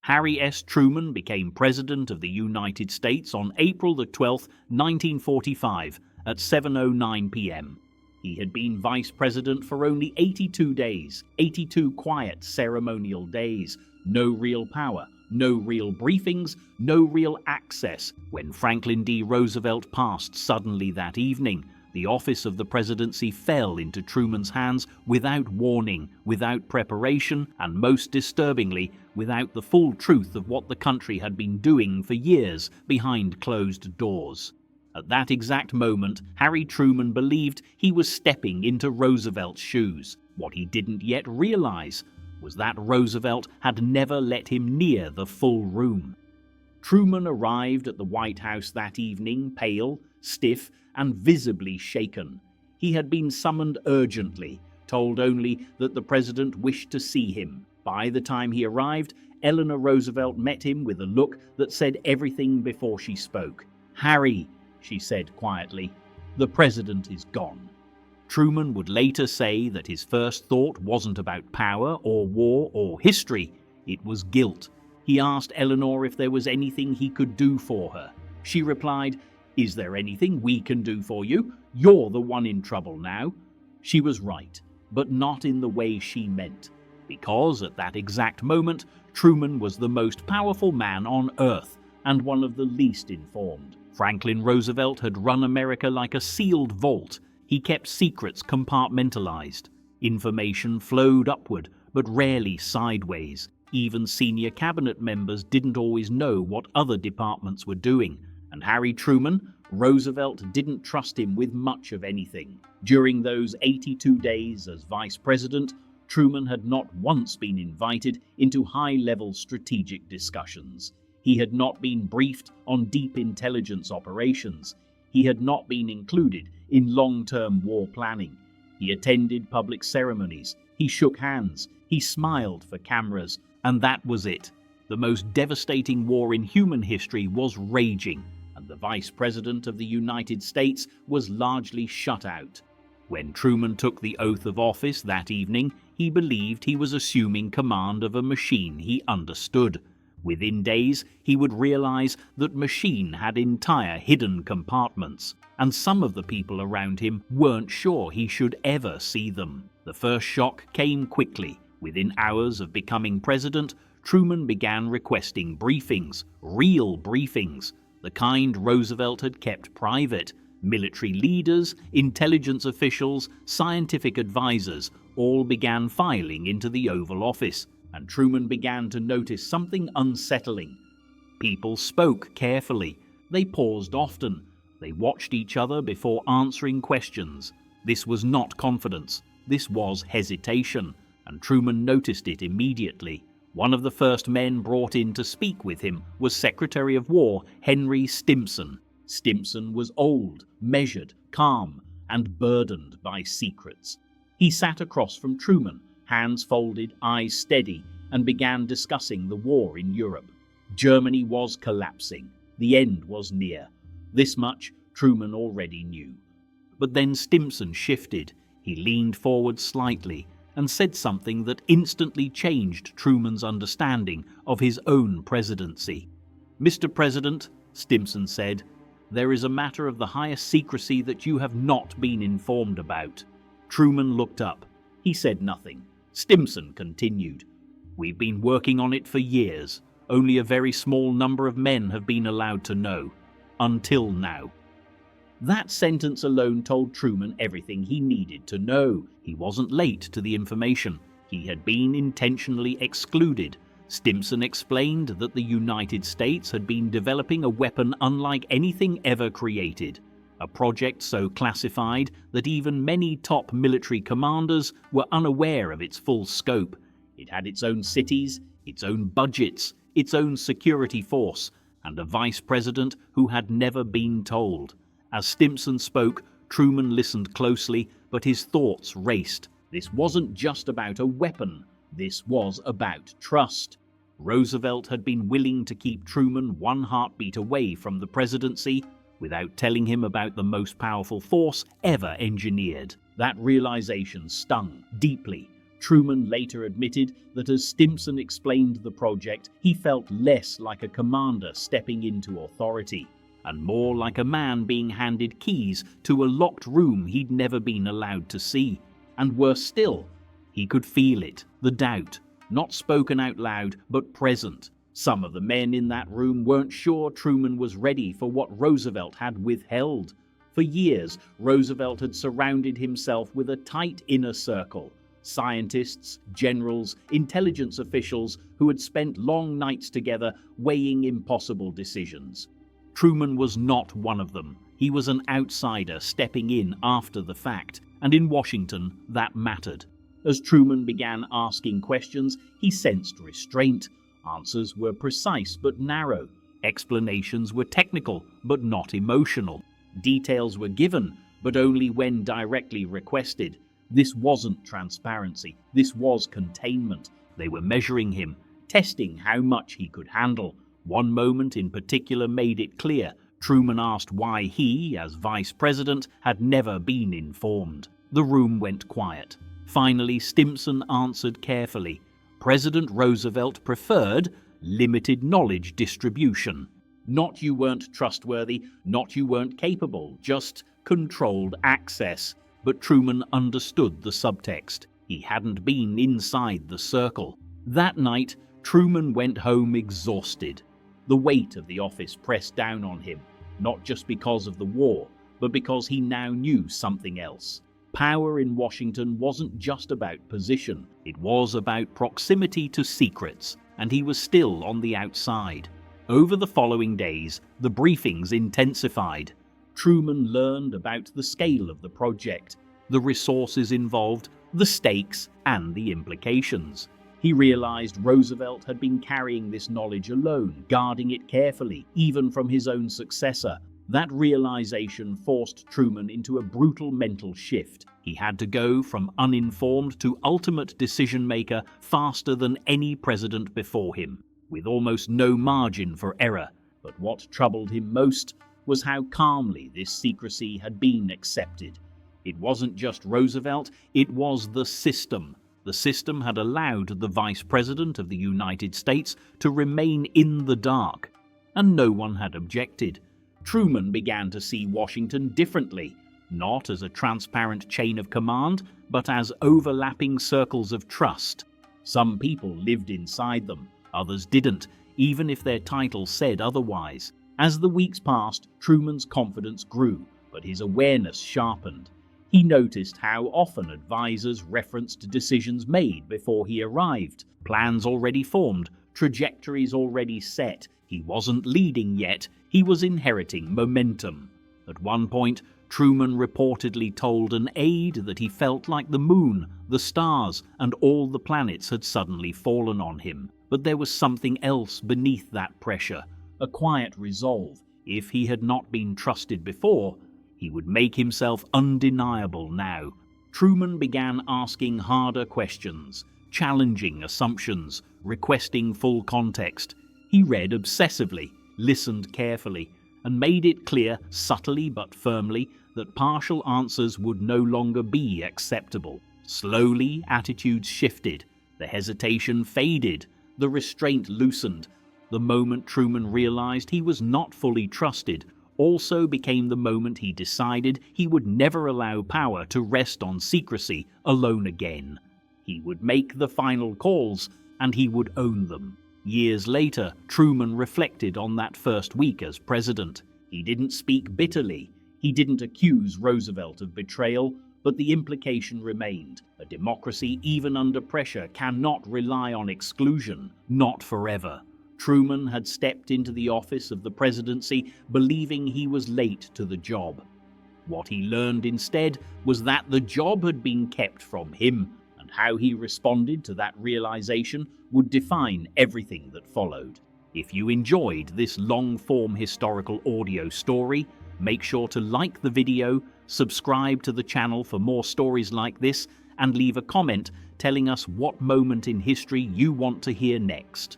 Harry S. Truman became President of the United States on April the 12th, 1945 at 7:09 p.m. He had been Vice President for only 82 days, 82 quiet ceremonial days, no real power, no real briefings, no real access. When Franklin D. Roosevelt passed suddenly that evening, the office of the presidency fell into Truman's hands without warning, without preparation, and most disturbingly, without the full truth of what the country had been doing for years behind closed doors. At that exact moment, Harry Truman believed he was stepping into Roosevelt's shoes. What he didn't yet realize was that Roosevelt had never let him near the full room. Truman arrived at the White House that evening, pale, stiff, and visibly shaken. He had been summoned urgently, told only that the president wished to see him. By the time he arrived, Eleanor Roosevelt met him with a look that said everything before she spoke. "Harry," she said quietly, "the president is gone." Truman would later say that his first thought wasn't about power or war or history, it was guilt. He asked Eleanor if there was anything he could do for her. She replied, "Is there anything we can do for you? You're the one in trouble now." She was right, but not in the way she meant, because at that exact moment, Truman was the most powerful man on Earth and one of the least informed. Franklin Roosevelt had run America like a sealed vault. He kept secrets compartmentalized. Information flowed upward, but rarely sideways. Even senior cabinet members didn't always know what other departments were doing. And Harry Truman, Roosevelt didn't trust him with much of anything. During those 82 days as vice president, Truman had not once been invited into high-level strategic discussions. He had not been briefed on deep intelligence operations. He had not been included in long-term war planning. He attended public ceremonies. He shook hands. He smiled for cameras. And that was it. The most devastating war in human history was raging, and the Vice President of the United States was largely shut out. When Truman took the oath of office that evening, he believed he was assuming command of a machine he understood. Within days, he would realize that machine had entire hidden compartments, and some of the people around him weren't sure he should ever see them. The first shock came quickly. Within hours of becoming president, Truman began requesting briefings, real briefings, the kind Roosevelt had kept private. Military leaders, intelligence officials, scientific advisors all began filing into the Oval Office, and Truman began to notice something unsettling. People spoke carefully. They paused often. They watched each other before answering questions. This was not confidence. This was hesitation, and Truman noticed it immediately. One of the first men brought in to speak with him was Secretary of War Henry Stimson. Stimson was old, measured, calm, and burdened by secrets. He sat across from Truman, hands folded, eyes steady, and began discussing the war in Europe. Germany was collapsing. The end was near. This much Truman already knew. But then Stimson shifted. He leaned forward slightly and said something that instantly changed Truman's understanding of his own presidency. "Mr. President," Stimson said, "there is a matter of the highest secrecy that you have not been informed about." Truman looked up. He said nothing. Stimson continued, "We've been working on it for years. Only a very small number of men have been allowed to know. Until now." That sentence alone told Truman everything he needed to know. He wasn't late to the information. He had been intentionally excluded. Stimson explained that the United States had been developing a weapon unlike anything ever created, a project so classified that even many top military commanders were unaware of its full scope. It had its own cities, its own budgets, its own security force, and a vice president who had never been told. As Stimson spoke, Truman listened closely, but his thoughts raced. This wasn't just about a weapon. This was about trust. Roosevelt had been willing to keep Truman one heartbeat away from the presidency without telling him about the most powerful force ever engineered. That realization stung deeply. Truman later admitted that as Stimson explained the project, he felt less like a commander stepping into authority, and more like a man being handed keys to a locked room he'd never been allowed to see. And worse still, he could feel it, the doubt, not spoken out loud, but present. Some of the men in that room weren't sure Truman was ready for what Roosevelt had withheld. For years, Roosevelt had surrounded himself with a tight inner circle. Scientists, generals, intelligence officials who had spent long nights together weighing impossible decisions. Truman was not one of them. He was an outsider stepping in after the fact, and in Washington, that mattered. As Truman began asking questions, he sensed restraint. Answers were precise but narrow. Explanations were technical but not emotional. Details were given, but only when directly requested. This wasn't transparency. This was containment. They were measuring him, testing how much he could handle. One moment in particular made it clear. Truman asked why he, as vice president, had never been informed. The room went quiet. Finally, Stimson answered carefully. President Roosevelt preferred limited knowledge distribution. Not you weren't trustworthy, not you weren't capable, just controlled access. But Truman understood the subtext. He hadn't been inside the circle. That night, Truman went home exhausted. The weight of the office pressed down on him, not just because of the war, but because he now knew something else. Power in Washington wasn't just about position. It was about proximity to secrets, and he was still on the outside. Over the following days, the briefings intensified. Truman learned about the scale of the project, the resources involved, the stakes, and the implications. He realized Roosevelt had been carrying this knowledge alone, guarding it carefully, even from his own successor. That realization forced Truman into a brutal mental shift. He had to go from uninformed to ultimate decision-maker faster than any president before him, with almost no margin for error. But what troubled him most was how calmly this secrecy had been accepted. It wasn't just Roosevelt, it was the system. The system had allowed the Vice President of the United States to remain in the dark, and no one had objected. Truman began to see Washington differently, not as a transparent chain of command, but as overlapping circles of trust. Some people lived inside them, others didn't, even if their title said otherwise. As the weeks passed, Truman's confidence grew, but his awareness sharpened. He noticed how often advisors referenced decisions made before he arrived, plans already formed, trajectories already set. He wasn't leading yet, he was inheriting momentum. At one point, Truman reportedly told an aide that he felt like the moon, the stars, and all the planets had suddenly fallen on him. But there was something else beneath that pressure, a quiet resolve. If he had not been trusted before, he would make himself undeniable now. Truman began asking harder questions, challenging assumptions, requesting full context. He read obsessively, listened carefully, and made it clear, subtly but firmly, that partial answers would no longer be acceptable. Slowly, attitudes shifted. The hesitation faded. The restraint loosened. The moment Truman realized he was not fully trusted also became the moment he decided he would never allow power to rest on secrecy alone again. He would make the final calls, and he would own them. Years later, Truman reflected on that first week as president. He didn't speak bitterly. He didn't accuse Roosevelt of betrayal, but the implication remained. A democracy, even under pressure, cannot rely on exclusion, not forever. Truman had stepped into the office of the presidency believing he was late to the job. What he learned instead was that the job had been kept from him, and how he responded to that realization would define everything that followed. If you enjoyed this long-form historical audio story, make sure to like the video, subscribe to the channel for more stories like this, and leave a comment telling us what moment in history you want to hear next.